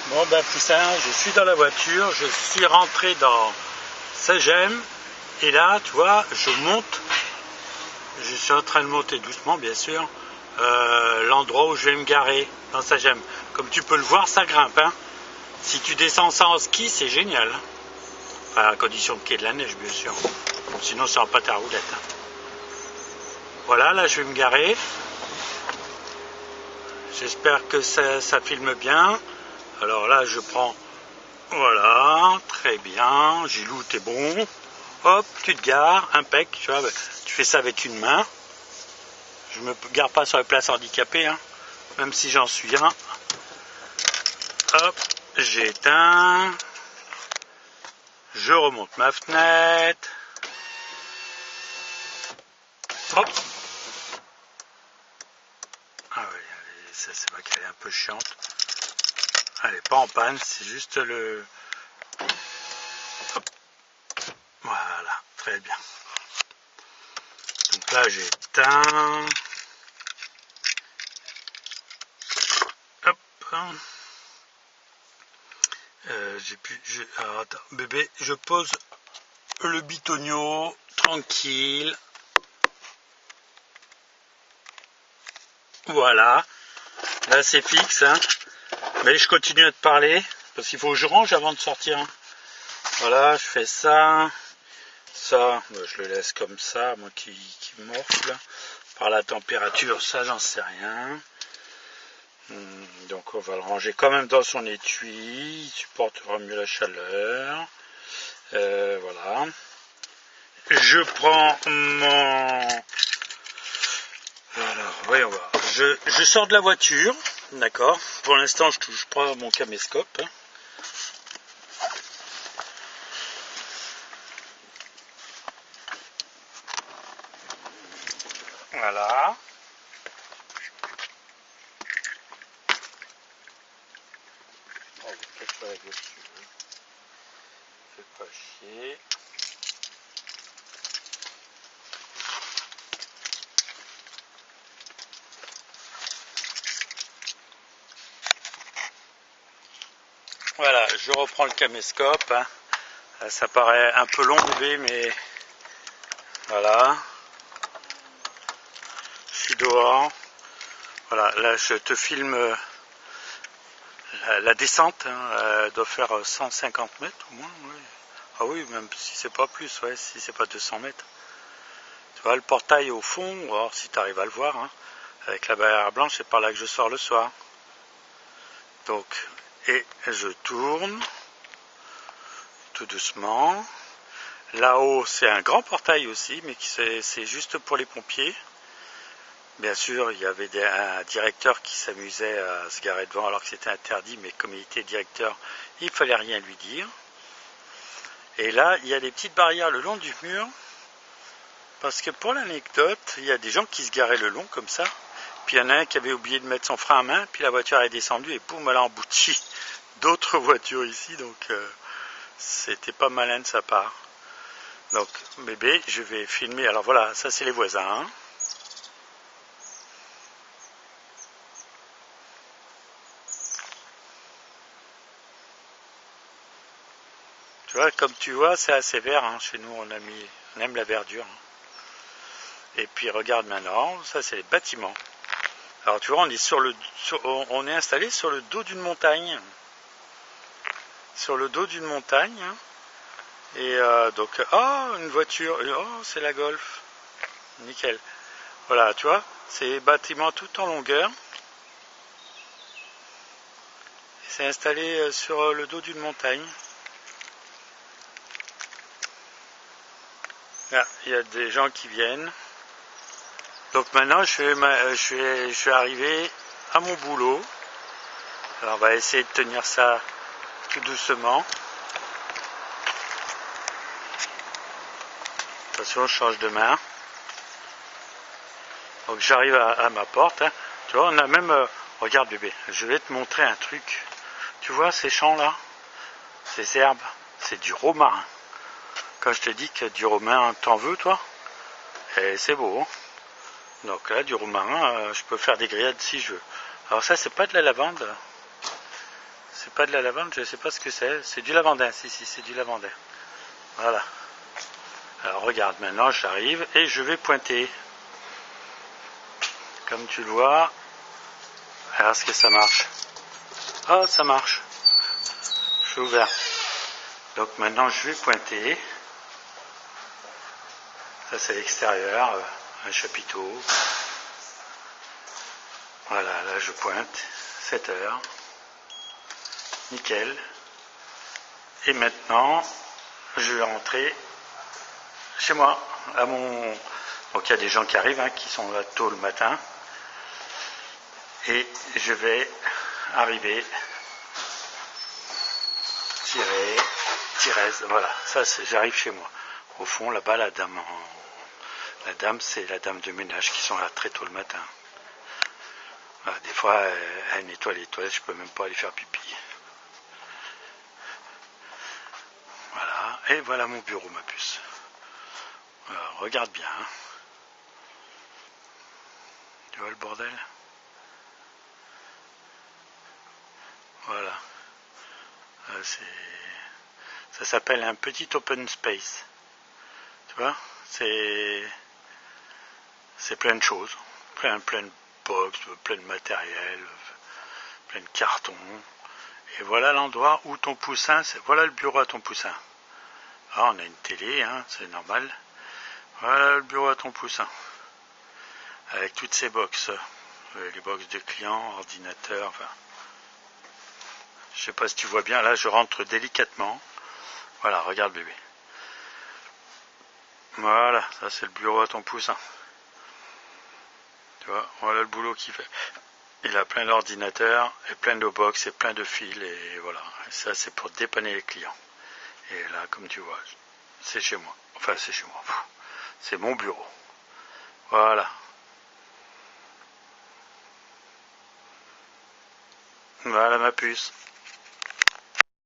Bon ben Poussin, je suis dans la voiture, je suis rentré dans Sagem et là tu vois je monte, je suis en train de monter doucement bien sûr, l'endroit où je vais me garer dans Sagem. Comme tu peux le voir ça grimpe hein. Si tu descends ça en ski c'est génial. Enfin, à condition qu'il y ait de la neige bien sûr, sinon ça va pas ta roulette hein. Voilà là je vais me garer, j'espère que ça filme bien. Alors là je prends, voilà, très bien, Gilou t'es bon, hop, tu te gares, impec, tu vois, tu fais ça avec une main, je me gare pas sur les places handicapées, hein, même si j'en suis un, hop, j'éteins, je remonte ma fenêtre, hop, ah oui, ça c'est vrai qu'elle est un peu chiante, elle est pas en panne, c'est juste le, hop, voilà, très bien. Donc là j'éteins, hop, alors attends, bébé, je pose le bitonio, tranquille, voilà, là c'est fixe, hein. Mais je continue à te parler, parce qu'il faut que je range avant de sortir, hein. Voilà, je fais ça, je le laisse comme ça, moi qui morfle, par la température, ça j'en sais rien. Donc on va le ranger quand même dans son étui, il supportera mieux la chaleur. Voilà. Je prends mon... Alors, voyons voir. Je sors de la voiture, d'accord. Pour l'instant, je touche pas mon caméscope. Voilà. Oh, cache-toi la dessus. Fais pas chier. Voilà, je reprends le caméscope. Hein. Ça paraît un peu long, bébé, mais voilà. Je suis dehors. Voilà, là je te filme la descente. Hein. Elle doit faire 150 mètres au moins. Oui. Ah oui, même si c'est pas plus, ouais, si c'est pas 200 mètres. Tu vois le portail au fond, alors si tu arrives à le voir, hein, avec la barrière blanche, c'est par là que je sors le soir. Donc, et je tourne tout doucement. Là-haut, c'est un grand portail aussi, mais c'est juste pour les pompiers. Bien sûr, il y avait un directeur qui s'amusait à se garer devant alors que c'était interdit, mais comme il était directeur, il fallait rien lui dire. Et là, il y a des petites barrières le long du mur, parce que pour l'anecdote, il y a des gens qui se garaient le long comme ça, puis il y en a un qui avait oublié de mettre son frein à main, puis la voiture est descendue et boum, elle a embouti d'autres voitures ici, donc c'était pas malin de sa part. Donc, bébé, je vais filmer, alors voilà, ça c'est les voisins, hein. Tu vois, comme tu vois, c'est assez vert, hein. Chez nous on aime la verdure, hein. Et puis regarde maintenant, ça c'est les bâtiments. Alors tu vois, on est installé sur le dos d'une montagne. Sur le dos d'une montagne. Hein. Et donc, oh, une voiture, oh, c'est la Golf. Nickel. Voilà, tu vois, c'est des bâtiments tout en longueur. C'est installé sur le dos d'une montagne. Là, il y a des gens qui viennent. Donc maintenant, je suis arrivé à mon boulot. Alors on va essayer de tenir ça tout doucement. Attention, je change de main. Donc j'arrive à ma porte. Hein. Tu vois, on a même... regarde bébé, je vais te montrer un truc. Tu vois ces champs là, ces herbes, c'est du romarin. Quand je te dis que du romarin, t'en veux toi? Et c'est beau. Hein. Donc là, du romarin, je peux faire des grillades si je veux. Alors ça, c'est pas de la lavande. c'est pas de la lavande, je sais pas ce que c'est. C'est du lavandin, si, c'est du lavandin. Voilà. Alors regarde, maintenant j'arrive et je vais pointer. Comme tu le vois. Alors est-ce que ça marche? Oh, ça marche. Je suis ouvert. Donc maintenant je vais pointer. Ça c'est l'extérieur, un chapiteau. Voilà, là je pointe. 7 heures. Nickel. Et maintenant, je vais rentrer chez moi. Donc il y a des gens qui arrivent, hein, qui sont là tôt le matin. Et je vais arriver, tirer, voilà, ça j'arrive chez moi. Au fond, là-bas, la dame, c'est la dame de ménage qui sont là très tôt le matin. Voilà, des fois, elle nettoie les toilettes, je peux même pas aller faire pipi. Voilà, et voilà mon bureau, ma puce. Alors, regarde bien. Hein. Tu vois le bordel? Voilà. Ça s'appelle un petit open space. Tu vois? C'est plein de choses. Plein de box, plein de matériel, plein de cartons. Et voilà l'endroit où ton poussin, voilà le bureau à ton poussin. Ah, on a une télé, hein, c'est normal. Voilà le bureau à ton poussin. Avec toutes ces box. Les box de clients, ordinateurs, enfin. Je sais pas si tu vois bien, là je rentre délicatement. Voilà, regarde bébé. Voilà, ça c'est le bureau à ton poussin. Tu vois, voilà le boulot qu'il fait. Il a plein d'ordinateurs, et plein de box, et plein de fils, et voilà. Et ça c'est pour dépanner les clients. Et là, comme tu vois, c'est chez moi. Enfin, c'est chez moi. C'est mon bureau. Voilà. Voilà ma puce.